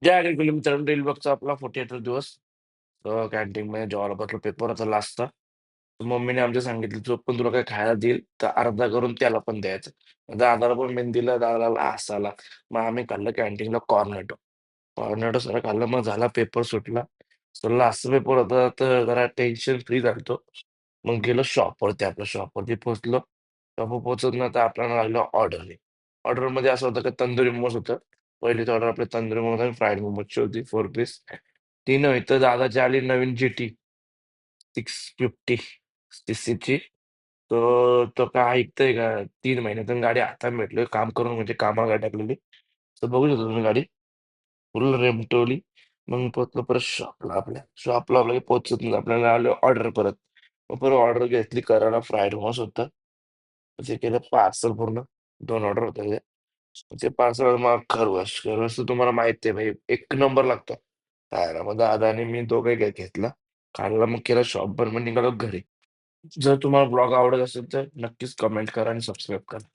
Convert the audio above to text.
जय Anil film मित्रांनो, drill बघचा आपला 48वा दिवस. कॅन्टीनमध्ये जेवायला बसलो, पेपर होता लास्टचा. तर मम्मीने आमच्या सांगितलं, "जो पण तुला काही खायला देईल, तर अर्धा करून त्याला पण द्यायचं." मग दादाला पण मी दिलं, दादाला हसायला. मग आम्ही खाल्लं कॅन्टीनला कॉर्नेटो. कॉर्नेटो सगळं खाल्लं, मग झाला पेपर सुटला. तर लास्टचा पेपर होता, तर जरा टेन्शन फ्री झालतो. मग गेलो शॉपवरती, आपल्या शॉपवरती पोहोचलो. शॉपवर पोहोचून आता आपल्याला लागलं ऑर्डरने. ऑर्डरमध्ये असं होतं, की तंदुरी मोमोज होतं. पहिलीच ऑर्डर आपली तंदुरी मोमोज आणि फ्राईड मोमोजची होती 4 पीस. ती नव्हे तर दादाची आली नवीन जीटी 650 सीसीची. तो काय ऐकतंय का? 3 महिन्यातून गाडी हातात भेटली. काम करून म्हणजे कामाला गाडी टाकलेली. तर बघू शकता तुम्ही गाडी. फुल रेमटवली. मग पोहोचलो परत शॉपला आपल्या. शॉपला आपल्या पोहोचून आपल्याला आलो ऑर्डर परत. मग परत ऑर्डर घेतली करायला फ्राईड मोमोज होतं. ते केलं पार्सल पूर्ण. 2 ऑर्डर होत्या त्या. ते पार्सल मग खरवस. खरवस तर तुम्हाला माहिती आहे भाई, एक नंबर लागतो खायला. मग दादा आणि मी दोघंही घेतला. खाल्ला, मग केला शॉप बंद, मग निघालो घरी. जर तुम्हाला ब्लॉग आवडत असेल तर नक्कीच कमेंट करा आणि सबस्क्राईब करा.